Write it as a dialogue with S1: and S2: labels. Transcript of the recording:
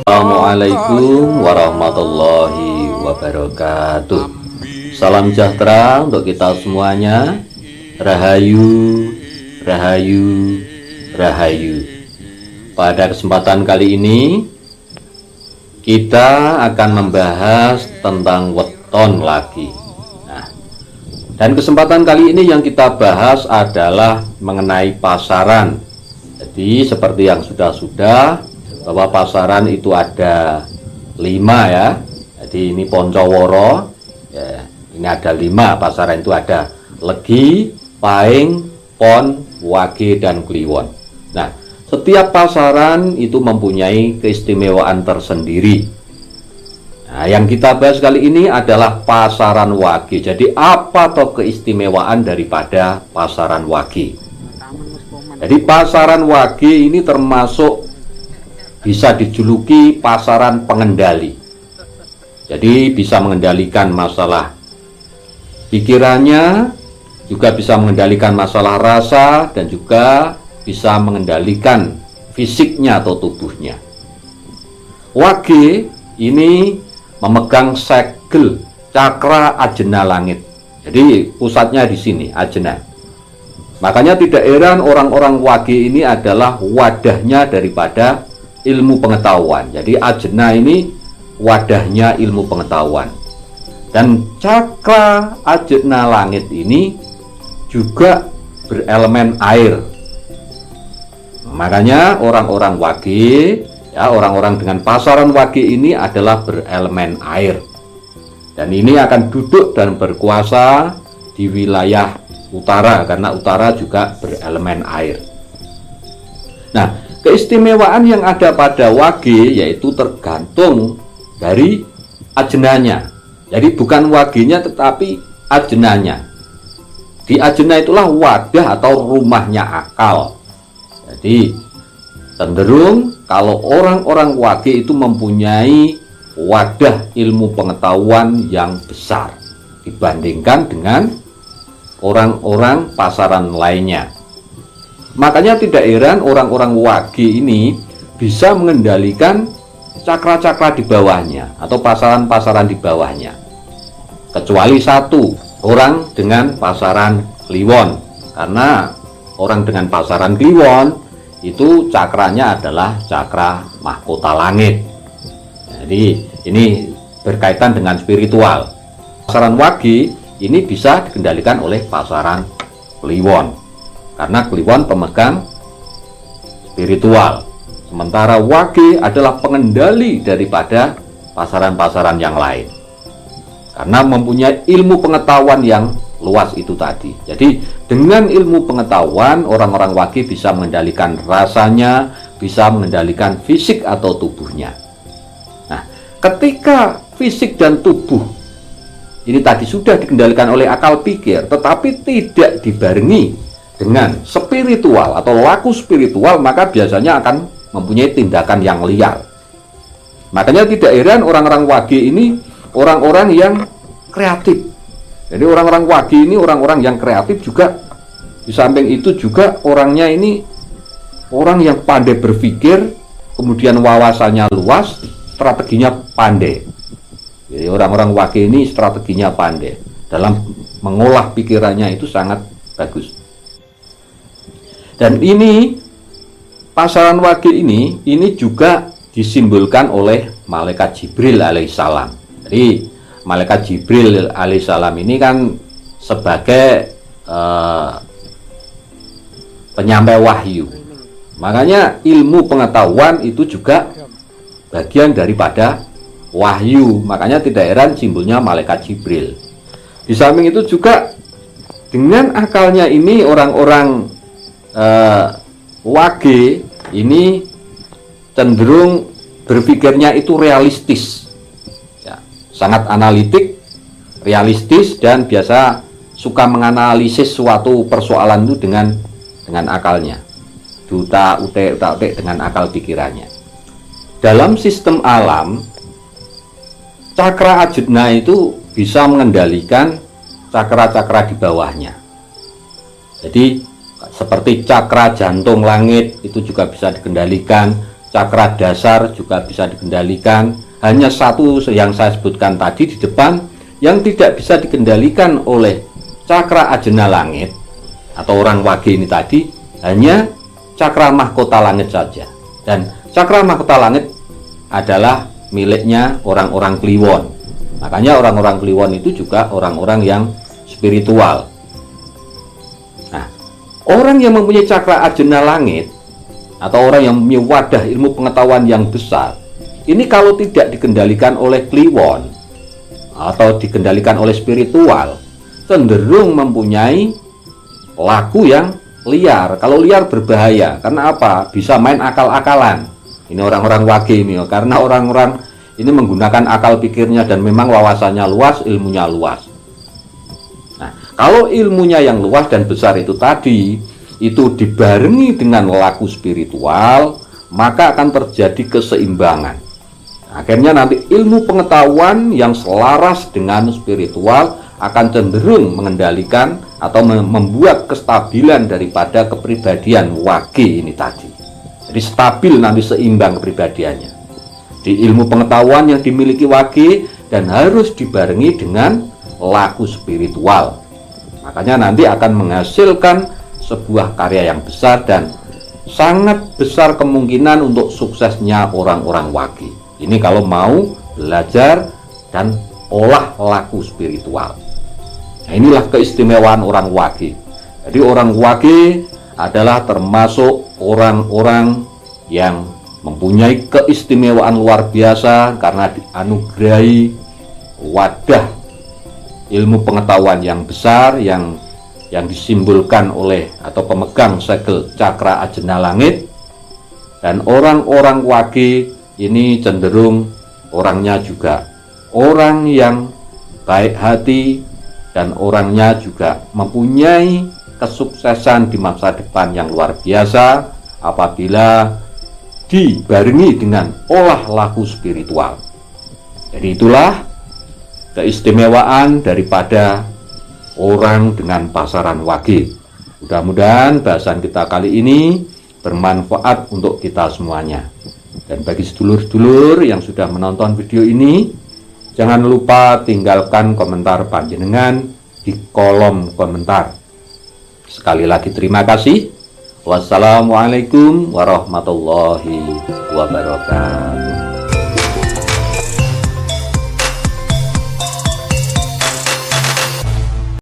S1: Assalamualaikum warahmatullahi wabarakatuh. Salam sejahtera untuk kita semuanya. Rahayu, rahayu, rahayu. Pada kesempatan kali ini kita akan membahas tentang weton lagi. Nah, dan kesempatan kali ini yang kita bahas adalah mengenai pasaran. Jadi seperti yang sudah bahwa pasaran itu ada 5 ya. Jadi ini Poncoworo ya, ini ada 5 pasaran, itu ada Legi, Paing, Pon, Wage, dan Kliwon. Nah, setiap pasaran itu mempunyai keistimewaan tersendiri. Nah, yang kita bahas kali ini adalah pasaran Wage. Jadi apa toh keistimewaan daripada pasaran Wage? Jadi pasaran Wage ini termasuk bisa dijuluki pasaran pengendali. Jadi bisa mengendalikan masalah pikirannya, juga bisa mengendalikan masalah rasa, dan juga bisa mengendalikan fisiknya atau tubuhnya. Wage ini memegang segel cakra ajna langit. Jadi pusatnya di sini, ajna. Makanya tidak heran orang-orang Wage ini adalah wadahnya daripada ilmu pengetahuan. Jadi ajna ini wadahnya ilmu pengetahuan. Dan cakra ajna langit ini juga berelemen air. Makanya orang-orang Wage, ya, orang-orang dengan pasaran Wage ini adalah berelemen air. Dan ini akan duduk dan berkuasa di wilayah utara, karena utara juga berelemen air. Nah, keistimewaan yang ada pada Wage yaitu tergantung dari ajnanya. Jadi bukan Wagenya tetapi ajnanya. Di ajna itulah wadah atau rumahnya akal. Jadi cenderung kalau orang-orang Wage itu mempunyai wadah ilmu pengetahuan yang besar dibandingkan dengan orang-orang pasaran lainnya. Makanya tidak heran orang-orang Wage ini bisa mengendalikan cakra-cakra di bawahnya atau pasaran-pasaran di bawahnya. Kecuali satu, orang dengan pasaran Kliwon. Karena orang dengan pasaran Kliwon itu cakranya adalah cakra mahkota langit. Jadi ini berkaitan dengan spiritual. Pasaran Wage ini bisa dikendalikan oleh pasaran Kliwon. Karena Kliwon pemegang spiritual, sementara Wage adalah pengendali daripada pasaran-pasaran yang lain, karena mempunyai ilmu pengetahuan yang luas itu tadi. Jadi dengan ilmu pengetahuan orang-orang Wage bisa mengendalikan rasanya, bisa mengendalikan fisik atau tubuhnya. Nah, ketika fisik dan tubuh ini tadi sudah dikendalikan oleh akal pikir, tetapi tidak dibarengi dengan spiritual atau laku spiritual, maka biasanya akan mempunyai tindakan yang liar. Makanya tidak heran orang-orang Wage ini orang-orang yang kreatif. Jadi orang-orang Wage ini orang-orang yang kreatif juga. Di samping itu juga orangnya ini orang yang pandai berpikir, kemudian wawasannya luas, strateginya pandai. Jadi orang-orang Wage ini strateginya pandai dalam mengolah pikirannya, itu sangat bagus. Dan ini pasaran Wage ini juga disimbolkan oleh malaikat Jibril alaihissalam. Jadi malaikat Jibril alaihissalam ini kan sebagai penyampai wahyu. Makanya ilmu pengetahuan itu juga bagian daripada wahyu. Makanya tidak heran simbolnya malaikat Jibril. Di samping itu juga dengan akalnya ini orang-orang Wage ini cenderung berpikirnya itu realistis ya, sangat analitik, realistis, dan biasa suka menganalisis suatu persoalan itu dengan akalnya, utek dengan akal pikirannya. Dalam sistem alam, cakra ajna itu bisa mengendalikan cakra-cakra di bawahnya. Jadi seperti cakra jantung langit itu juga bisa dikendalikan, cakra dasar juga bisa dikendalikan. Hanya satu yang saya sebutkan tadi di depan yang tidak bisa dikendalikan oleh cakra ajna langit atau orang wage ini tadi, hanya cakra mahkota langit saja. Dan cakra mahkota langit adalah miliknya orang-orang Kliwon. Makanya orang-orang Kliwon itu juga orang-orang yang spiritual. Nah, orang yang mempunyai cakra ajna langit atau orang yang mempunyai wadah ilmu pengetahuan yang besar, ini kalau tidak dikendalikan oleh Kliwon atau dikendalikan oleh spiritual, cenderung mempunyai laku yang liar. Kalau liar berbahaya, karena apa? Bisa main akal-akalan. Ini orang-orang wage ini, karena orang-orang ini menggunakan akal pikirnya dan memang wawasannya luas, ilmunya luas. Nah, kalau ilmunya yang luas dan besar itu tadi, itu dibarengi dengan laku spiritual, maka akan terjadi keseimbangan. Akhirnya nanti ilmu pengetahuan yang selaras dengan spiritual akan cenderung mengendalikan atau membuat kestabilan daripada kepribadian wage ini tadi. Jadi stabil, nanti seimbang kepribadiannya di ilmu pengetahuan yang dimiliki wage, dan harus dibarengi dengan laku spiritual. Makanya nanti akan menghasilkan sebuah karya yang besar dan sangat besar kemungkinan untuk suksesnya orang-orang wage. Ini kalau mau belajar dan olah laku spiritual. Nah, inilah keistimewaan orang wage. Jadi orang wage adalah termasuk orang-orang yang mempunyai keistimewaan luar biasa karena dianugerahi wadah ilmu pengetahuan yang besar yang disimbolkan oleh atau pemegang segel cakra ajna langit. Dan orang-orang wage ini cenderung orangnya juga orang yang baik hati, dan orangnya juga mempunyai kesuksesan di masa depan yang luar biasa apabila dibarengi dengan olah laku spiritual. Jadi itulah keistimewaan daripada orang dengan pasaran wage. Mudah-mudahan bahasan kita kali ini bermanfaat untuk kita semuanya. Dan bagi sedulur-sedulur yang sudah menonton video ini, jangan lupa tinggalkan komentar panjenengan di kolom komentar. Sekali lagi terima kasih. Wassalamualaikum warahmatullahi wabarakatuh.